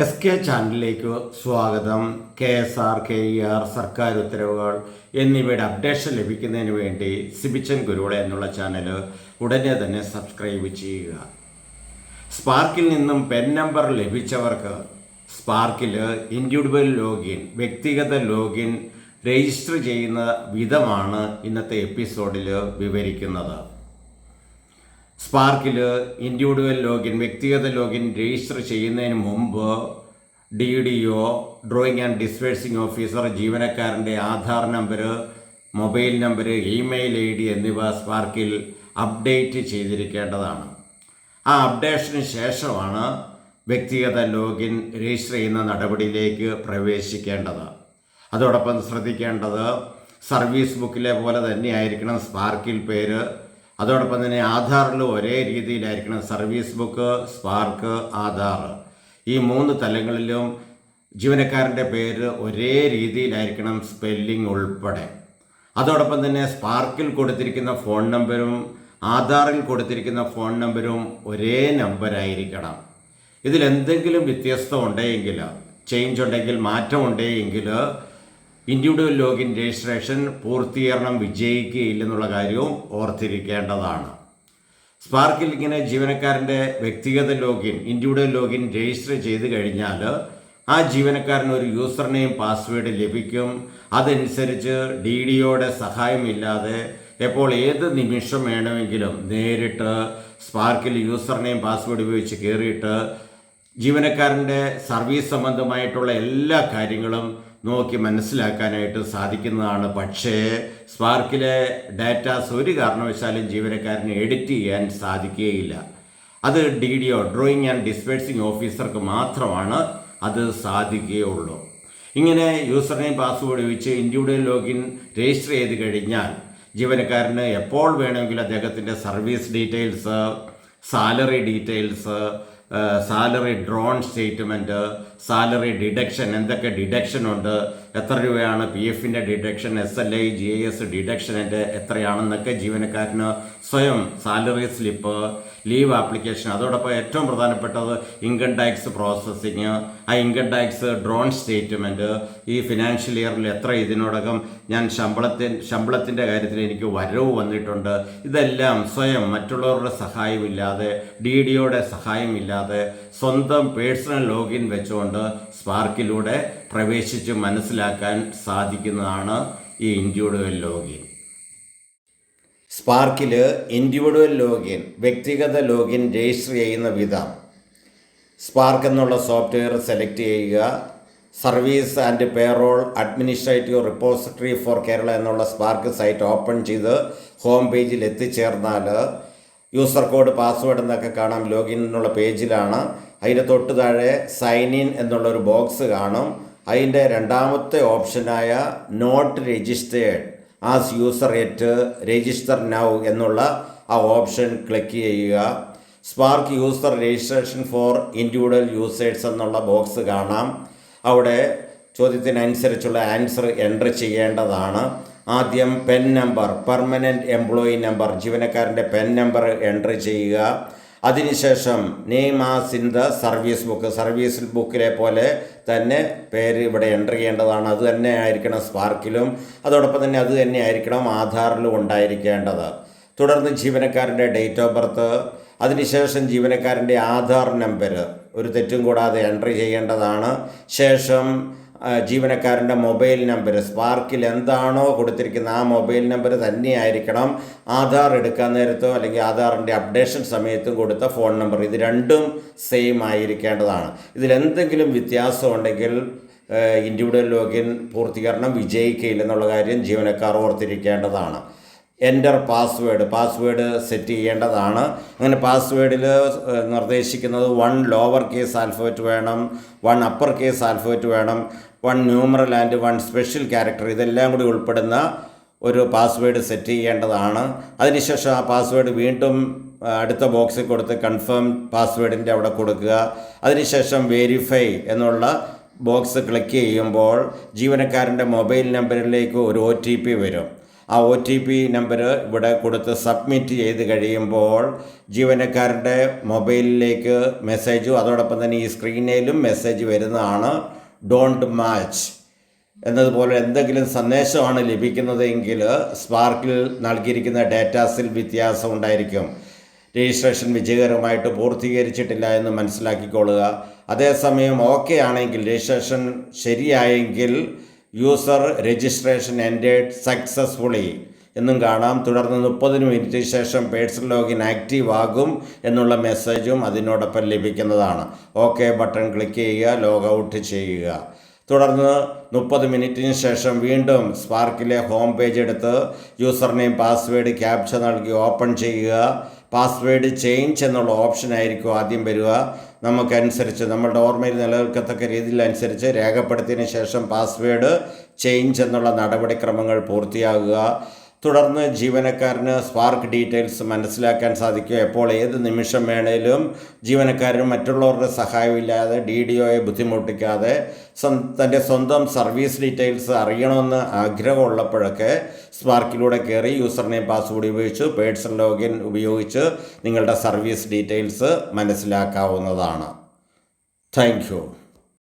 SK ചാനലിലേക്ക് സ്വാഗതം. KSR, KER, സർക്കാർ ഉത്തരവുകൾ എന്നിവയുടെ അപ്ഡേഷൻ ലഭിക്കുന്നതിന് വേണ്ടി സിബിച്ചൻ ഗുരുവിള എന്നുള്ള ചാനൽ ഉടനെ തന്നെ സബ്സ്ക്രൈബ് ചെയ്യുക. സ്പാർക്കിൽ നിന്നും പെൻ നമ്പർ ലഭിച്ചവർക്ക് സ്പാർക്കിൽ ഇൻഡിവിജ്വൽ ലോഗിൻ, വ്യക്തിഗത ലോഗിൻ രജിസ്റ്റർ ചെയ്യുന്ന വിധമാണ് ഇന്നത്തെ എപ്പിസോഡിൽ വിവരിക്കുന്നത്. സ്പാർക്കിൽ ഇൻഡിവിജ്വൽ ലോഗിൻ, വ്യക്തിഗത ലോഗിൻ രജിസ്റ്റർ ചെയ്യുന്നതിന് മുമ്പ് DDO, drawing and disbursing officer, ജീവനക്കാരൻ്റെ Aadhaar number, mobile number, email ID എന്നിവ സ്പാർക്കിൽ അപ്ഡേറ്റ് ചെയ്തിരിക്കേണ്ടതാണ്. ആ അപ്ഡേഷന് ശേഷമാണ് വ്യക്തിഗത ലോഗിൻ രജിസ്റ്റർ ചെയ്യുന്ന നടപടിയിലേക്ക് പ്രവേശിക്കേണ്ടത്. അതോടൊപ്പം ശ്രദ്ധിക്കേണ്ടത്, സർവീസ് ബുക്കിലെ പോലെ തന്നെയായിരിക്കണം സ്പാർക്കിൽ പേര്. അതോടൊപ്പം തന്നെ ആധാറിൽ ഒരേ രീതിയിലായിരിക്കണം. സർവീസ് ബുക്ക്, സ്പാർക്ക്, ആധാർ, ഈ 3 തലങ്ങളിലും ജീവനക്കാരൻ്റെ പേര് ഒരേ രീതിയിലായിരിക്കണം, സ്പെല്ലിംഗ് ഉൾപ്പെടെ. അതോടൊപ്പം തന്നെ സ്പാർക്കിൽ കൊടുത്തിരിക്കുന്ന ഫോൺ നമ്പരും ആധാറിൽ കൊടുത്തിരിക്കുന്ന ഫോൺ നമ്പരും ഒരേ നമ്പറായിരിക്കണം. ഇതിലെന്തെങ്കിലും വ്യത്യസ്തം ഉണ്ടെങ്കിൽ, ചേഞ്ച് ഉണ്ടെങ്കിൽ, മാറ്റം ഉണ്ടെങ്കിൽ ഇൻഡിവിജ്വൽ ലോഗിൻ രജിസ്ട്രേഷൻ പൂർത്തീകരണം വിജയിക്കുകയില്ലെന്നുള്ള കാര്യവും ഓർത്തിരിക്കേണ്ടതാണ്. സ്പാർക്കിൽ ഇങ്ങനെ ജീവനക്കാരൻ്റെ വ്യക്തിഗത ലോഗിൻ, ഇൻഡിവിജ്വൽ ലോഗിൻ രജിസ്റ്റർ ചെയ്ത് കഴിഞ്ഞാൽ ആ ജീവനക്കാരന് ഒരു യൂസർ നെയിം, പാസ്വേഡ് ലഭിക്കും. അതനുസരിച്ച് DDOയുടെ സഹായമില്ലാതെ എപ്പോൾ ഏത് നിമിഷം വേണമെങ്കിലും നേരിട്ട് സ്പാർക്കിൽ യൂസർ നെയിം, പാസ്വേഡ് ഉപയോഗിച്ച് കയറിയിട്ട് ജീവനക്കാരൻ്റെ സർവീസ് സംബന്ധമായിട്ടുള്ള എല്ലാ കാര്യങ്ങളും നോക്കി മനസ്സിലാക്കാനായിട്ട് സാധിക്കുന്നതാണ്. പക്ഷേ സ്പാർക്കിലെ ഡാറ്റാസ് ഒരു കാരണവശാലും ജീവനക്കാരന് എഡിറ്റ് ചെയ്യാൻ സാധിക്കുകയില്ല. അത് DDO, ഡ്രോയിങ് ആൻഡ് ഡിസ്പേഴ്സിംഗ് ഓഫീസർക്ക് മാത്രമാണ് അത് സാധിക്കുകയുള്ളൂ. ഇങ്ങനെ യൂസർ നെയിം, പാസ്വേഡ് ഉപയോഗിച്ച് ഇൻഡിവിജ്വൽ ലോഗിൻ രജിസ്റ്റർ ചെയ്ത് കഴിഞ്ഞാൽ ജീവനക്കാരന് എപ്പോൾ വേണമെങ്കിലും അദ്ദേഹത്തിൻ്റെ service details, salary details, salary drone statement, salary deduction, എന്തൊക്കെ ഡിഡക്ഷൻ ഉണ്ട്, എത്ര രൂപയാണ് PFൻ്റെ ഡിഡക്ഷൻ, SLI, GIS ഡിഡക്ഷൻ്റെ എത്രയാണെന്നൊക്കെ ജീവനക്കാരന് സ്വയം സാലറി സ്ലിപ്പ്, ലീവ് ആപ്ലിക്കേഷൻ, അതോടൊപ്പം ഏറ്റവും പ്രധാനപ്പെട്ടത് ഇൻകം ടാക്സ് പ്രോസസ്സിങ്, ആ ഇൻകം ടാക്സ് ഡ്രോൺ സ്റ്റേറ്റ്മെൻറ്റ്, ഈ ഫിനാൻഷ്യൽ ഇയറിൽ എത്ര ഇതിനോടകം ഞാൻ ശമ്പളത്തിൻ്റെ കാര്യത്തിൽ എനിക്ക് വരവ് വന്നിട്ടുണ്ട്, ഇതെല്ലാം സ്വയം മറ്റുള്ളവരുടെ സഹായമില്ലാതെ, DDOയുടെ സഹായമില്ലാതെ സ്വന്തം പേഴ്സണൽ ലോഗിൻ വെച്ചുകൊണ്ട് സ്പാർക്കിലൂടെ പ്രവേശിച്ച് മനസ്സിലാക്കാൻ സാധിക്കുന്നതാണ് ഈ ഇൻഡിവിജ്വൽ ലോഗിൻ. സ്പാർക്കിൽ ഇൻഡിവിജ്വൽ ലോഗിൻ, വ്യക്തിഗത ലോഗിൻ രജിസ്റ്റർ ചെയ്യുന്ന വിധം: സ്പാർക്ക് എന്നുള്ള സോഫ്റ്റ്വെയർ സെലക്ട് ചെയ്യുക. Service and payroll administrative repository for Kerala എന്നുള്ള സ്പാർക്ക് സൈറ്റ് ഓപ്പൺ ചെയ്ത് ഹോം പേജിൽ എത്തിച്ചേർന്നാൽ യൂസർ കോഡ്, പാസ്വേഡ് എന്നൊക്കെ കാണാം. ലോഗിൻ എന്നുള്ള പേജിലാണ്. അതിൻ്റെ തൊട്ട് താഴെ സൈൻ ഇൻ എന്നുള്ളൊരു ബോക്സ് കാണും. അതിൻ്റെ രണ്ടാമത്തെ ഓപ്ഷനായ not registered as user yet register now എന്നുള്ള ആ ഓപ്ഷൻ ക്ലിക്ക് ചെയ്യുക. SPARK user registration for individual users എന്നുള്ള ബോക്സ് കാണാം. അവിടെ ചോദ്യത്തിനനുസരിച്ചുള്ള ആൻസർ എൻ്റർ ചെയ്യേണ്ടതാണ്. ആദ്യം PEN number, permanent employee number, ജീവനക്കാരൻ്റെ പെൻ നമ്പർ എൻ്റർ ചെയ്യുക. അതിനുശേഷം name as in the service book, service ബുക്കിലെ പോലെ തന്നെ പേര് ഇവിടെ എൻ്റർ ചെയ്യേണ്ടതാണ്. അത് തന്നെ ആയിരിക്കണം സ്പാർക്കിലും. അതോടൊപ്പം തന്നെ അത് തന്നെ ആയിരിക്കണം ആധാറിലും ഉണ്ടായിരിക്കേണ്ടത്. തുടർന്ന് ജീവനക്കാരൻ്റെ ഡേറ്റ് ഓഫ് ബർത്ത്, അതിനുശേഷം ജീവനക്കാരൻ്റെ ആധാർ നമ്പർ ഒരു തെറ്റും കൂടാതെ എൻ്റർ ചെയ്യേണ്ടതാണ്. ശേഷം ജീവനക്കാരൻ്റെ മൊബൈൽ നമ്പർ, സ്പാർക്കിൽ എന്താണോ കൊടുത്തിരിക്കുന്ന ആ മൊബൈൽ നമ്പർ തന്നെയായിരിക്കണം ആധാർ എടുക്കാൻ നേരത്തോ അല്ലെങ്കിൽ ആധാറിൻ്റെ അപ്ഡേഷൻ സമയത്തും കൊടുത്ത ഫോൺ നമ്പർ. ഇത് രണ്ടും സെയിം ആയിരിക്കേണ്ടതാണ്. ഇതിലെന്തെങ്കിലും വ്യത്യാസം ഉണ്ടെങ്കിൽ ഇൻഡിവിജ്വൽ ലോഗിൻ പൂർത്തീകരണം വിജയിക്കുകയില്ലെന്നുള്ള കാര്യം ജീവനക്കാർ ഓർത്തിരിക്കേണ്ടതാണ്. എൻ്റർ പാസ്വേഡ് സെറ്റ് ചെയ്യേണ്ടതാണ്. അങ്ങനെ പാസ്വേഡിൽ നിർദ്ദേശിക്കുന്നത് 1 ലോവർ കേസ് ആൽഫബറ്റ് വേണം, 1 അപ്പർ കേസ് ആൽഫബറ്റ് വേണം, 1 ന്യൂമറൽ ആൻഡ് 1 സ്പെഷ്യൽ ക്യാരക്ടർ, ഇതെല്ലാം കൂടി ഉൾപ്പെടുന്ന ഒരു പാസ്വേഡ് സെറ്റ് ചെയ്യേണ്ടതാണ്. അതിനുശേഷം ആ പാസ്വേഡ് വീണ്ടും അടുത്ത ബോക്സിൽ കൊടുത്ത് കൺഫേം പാസ്വേഡിൻ്റെ അവിടെ കൊടുക്കുക. അതിനുശേഷം വെരിഫൈ എന്നുള്ള ബോക്സ് ക്ലിക്ക് ചെയ്യുമ്പോൾ ജീവനക്കാരൻ്റെ മൊബൈൽ നമ്പറിലേക്ക് ഒരു OTP വരും. ആ OTP നമ്പർ ഇവിടെ കൊടുത്ത് സബ്മിറ്റ് ചെയ്ത് കഴിയുമ്പോൾ ജീവനക്കാരൻ്റെ മൊബൈലിലേക്ക് മെസ്സേജും അതോടൊപ്പം തന്നെ ഈ സ്ക്രീനിലും മെസ്സേജ് വരുന്നതാണ്. ഡോണ്ട് മാച്ച് എന്നതുപോലെ എന്തെങ്കിലും സന്ദേശമാണ് ലഭിക്കുന്നതെങ്കിൽ സ്പാർക്കിൽ നൽകിയിരിക്കുന്ന ഡാറ്റാസിൽ വ്യത്യാസം ഉണ്ടായിരിക്കും. രജിസ്ട്രേഷൻ വിജയകരമായിട്ട് പൂർത്തീകരിച്ചിട്ടില്ല എന്ന് മനസ്സിലാക്കിക്കൊള്ളുക. അതേസമയം ഓക്കെ ആണെങ്കിൽ, രജിസ്ട്രേഷൻ ശരിയായെങ്കിൽ യൂസർ രജിസ്ട്രേഷൻ എൻഡഡ് സക്സസ്ഫുള്ളി എന്നും കാണാം. തുടർന്ന് 30 മിനിറ്റ് ശേഷം പേഴ്സണൽ ലോഗിൻ ആക്റ്റീവ് ആകും എന്നുള്ള മെസ്സേജും അതിനോടൊപ്പം ലഭിക്കുന്നതാണ്. ഓക്കെ ബട്ടൺ ക്ലിക്ക് ചെയ്യുക, ലോഗ് ഔട്ട് ചെയ്യുക. തുടർന്ന് 30 മിനിറ്റിന് ശേഷം വീണ്ടും സ്പാർക്കിലെ ഹോം പേജ് എടുത്ത് യൂസർ നെയിം പാസ്വേഡ് ക്യാപ്ച നൽകി ഓപ്പൺ ചെയ്യുക. പാസ്വേഡ് ചേഞ്ച് എന്നുള്ള ഓപ്ഷൻ ആയിരിക്കും ആദ്യം വരിക. നമുക്കനുസരിച്ച് നമ്മളുടെ ഓർമ്മയിൽ നിലനിൽക്കത്തക്ക രീതിയിൽ അനുസരിച്ച് രേഖപ്പെടുത്തിയതിന് ശേഷം പാസ്വേഡ് ചേഞ്ച് എന്നുള്ള നടപടിക്രമങ്ങൾ പൂർത്തിയാകുക. തുടർന്ന് ജീവനക്കാരന് സ്പാർക്ക് ഡീറ്റെയിൽസ് മനസ്സിലാക്കാൻ സാധിക്കും. എപ്പോൾ ഏത് നിമിഷം വേണേലും ജീവനക്കാരന് മറ്റുള്ളവരുടെ സഹായമില്ലാതെ DDOയെ ബുദ്ധിമുട്ടിക്കാതെ തൻ്റെ സ്വന്തം സർവീസ് ഡീറ്റെയിൽസ് അറിയണമെന്ന് ആഗ്രഹമുള്ളപ്പോഴൊക്കെ സ്പാർക്കിലൂടെ കയറി യൂസർ നെയിം പാസ്വേഡ് ഉപയോഗിച്ച് പേഴ്സണൽ ലോഗിൻ ഉപയോഗിച്ച് നിങ്ങളുടെ സർവീസ് ഡീറ്റെയിൽസ് മനസ്സിലാക്കാവുന്നതാണ്. Thank you.